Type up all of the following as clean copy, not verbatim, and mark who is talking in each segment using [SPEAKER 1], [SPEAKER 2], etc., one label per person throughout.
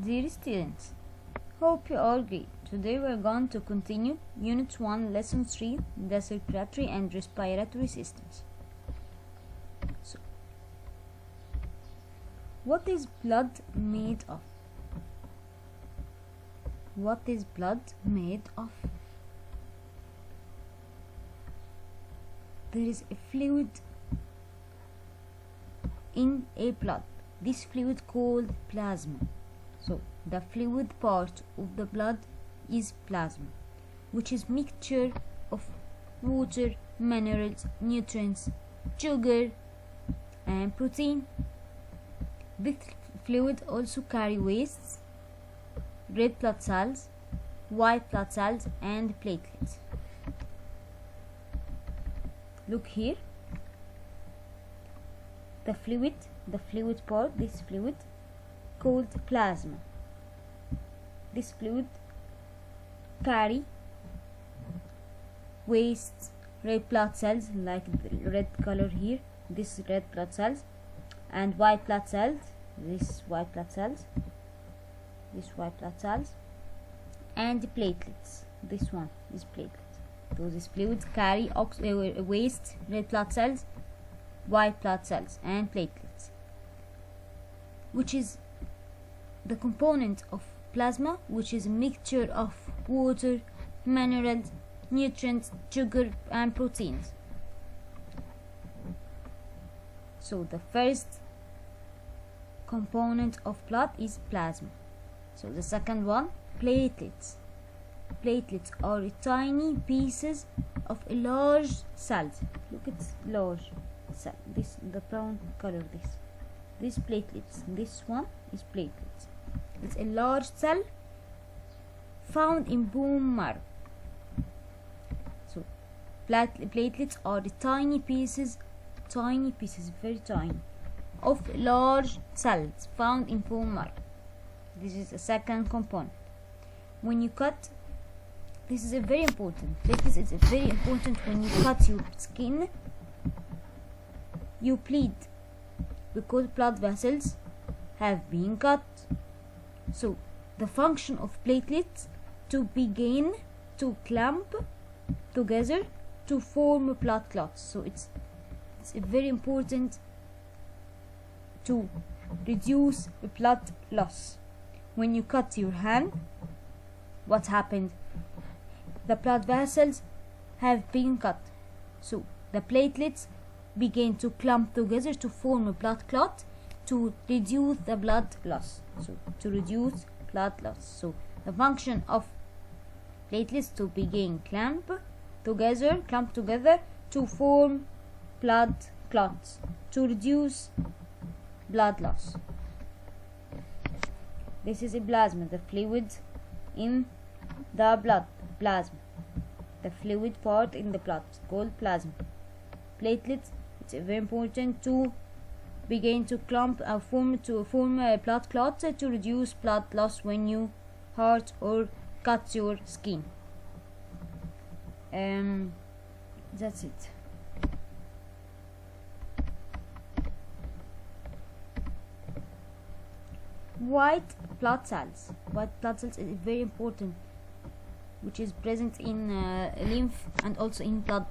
[SPEAKER 1] Dear students, hope you all great. Today we are going to continue Unit 1, Lesson 3, the circulatory and respiratory systems. So, what is blood made of? What is blood made of? There is a fluid in a blood. This fluid called plasma. So the fluid part of the blood is plasma, which is mixture of water, minerals, nutrients, sugar, and protein. This fluid also carry wastes, red blood cells, white blood cells, and platelets. Look here. The fluid part, this fluid called plasma. This fluid carry wastes, red blood cells like the red color here, this red blood cells, and white blood cells, this white blood cells, and platelets. This one is platelets. So this fluid carry waste, red blood cells, white blood cells, and platelets, which is the component of plasma, which is a mixture of water, minerals, nutrients, sugar, and proteins. So the first component of blood is plasma. So the second one, platelets. Platelets are tiny pieces of a large cells. Look, it's large cell. This the brown color. This platelets. This one is platelets. It's a large cell found in bone marrow. So platelets are the tiny pieces, very tiny, of large cells found in bone marrow. This is the second component. When you cut, this is a very important. Platelets is very important when you cut your skin. You bleed because blood vessels have been cut. So the function of platelets to begin to clamp together to form blood clots. So it's very important to reduce blood loss. When you cut your hand, what happened? The blood vessels have been cut. So the platelets begin to clump together to form a blood clot to reduce the blood loss. So the function of platelets to begin clamp together to form blood clots to reduce blood loss. This is a plasma, the fluid in the blood. Plasma, the fluid part in the blood, called plasma. Platelets, it's very important to begin to clump form blood clots to reduce blood loss when you hurt or cut your skin. That's it. White blood cells is very important, which is present in lymph and also in blood.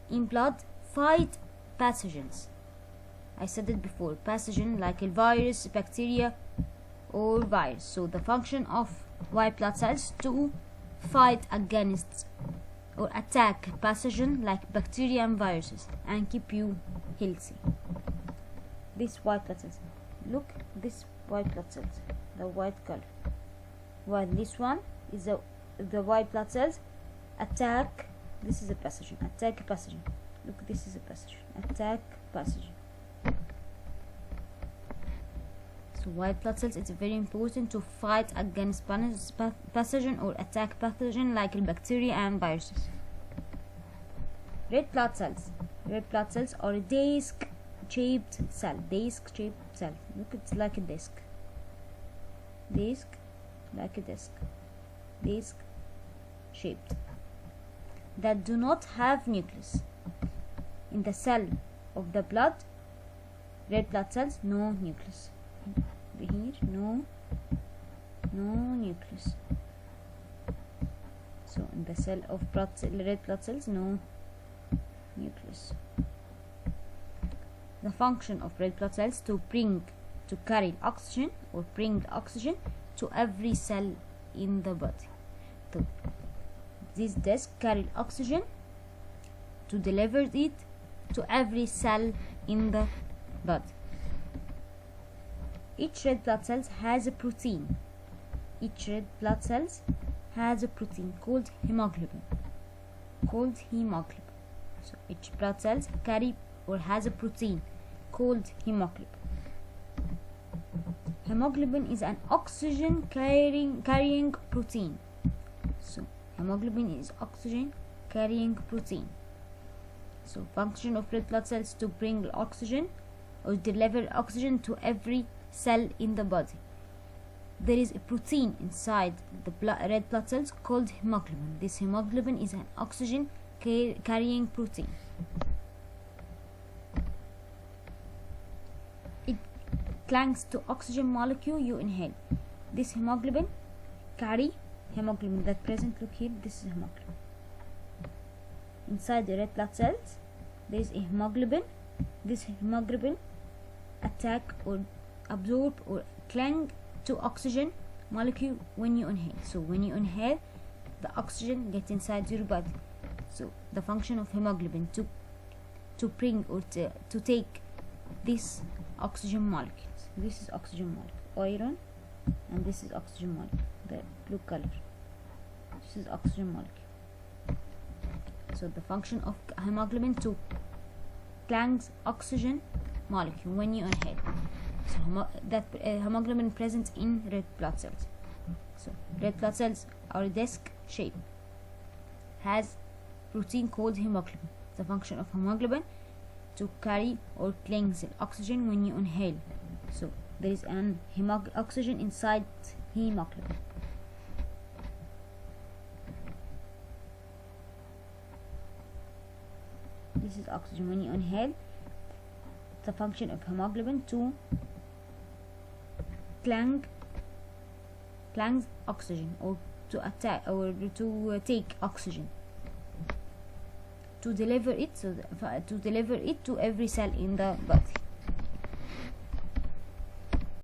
[SPEAKER 1] In blood, fight pathogens. I said it before, pathogen like a virus, bacteria, or virus. So the function of white blood cells to fight against or attack pathogen like bacteria and viruses and keep you healthy. This white blood cells. Look, this white blood cells, the white color. While this one is the white blood cells attack. This is a pathogen. Attack a pathogen. Look, this is a pathogen. Attack pathogen. So white blood cells, it's very important to fight against pathogen or attack pathogen like bacteria and viruses. Red blood cells. Red blood cells are a disc-shaped cell. Look, it's like a disc. Disc shaped, that do not have nucleus. In the cell of the blood, red blood cells, no nucleus. Here no nucleus. So in the cell of red blood cells, no nucleus. The function of red blood cells to carry oxygen or bring the oxygen to every cell in the body. So this disc carry oxygen to deliver it to every cell in the body. Each red blood cells has a protein. Each red blood cells has a protein called hemoglobin. So each blood cells carry or has a protein called hemoglobin. Hemoglobin is an oxygen carrying protein. So hemoglobin is oxygen carrying protein. So function of red blood cells to bring oxygen or deliver oxygen to every cell in the body. There is a protein inside the red blood cells called hemoglobin. This hemoglobin is an oxygen carrying protein. It clangs to oxygen molecule you inhale. This hemoglobin carry hemoglobin that present, look here, this is hemoglobin. Inside the red blood cells there is a hemoglobin. This hemoglobin attack or absorb or cling to oxygen molecule when you inhale. So when you inhale, the oxygen gets inside your body. So the function of hemoglobin to bring or to take this oxygen molecules. This is oxygen molecule, iron, and this is oxygen molecule, the blue color. This is oxygen molecule. So the function of hemoglobin to clangs oxygen molecule when you inhale. So hemoglobin present in red blood cells. So red blood cells are a disc shape, has protein called hemoglobin. The function of hemoglobin to carry or clings oxygen when you inhale. So there is an oxygen inside hemoglobin. This is oxygen when you inhale. The function of hemoglobin to clangs oxygen or to attack or to take oxygen to deliver it to every cell in the body.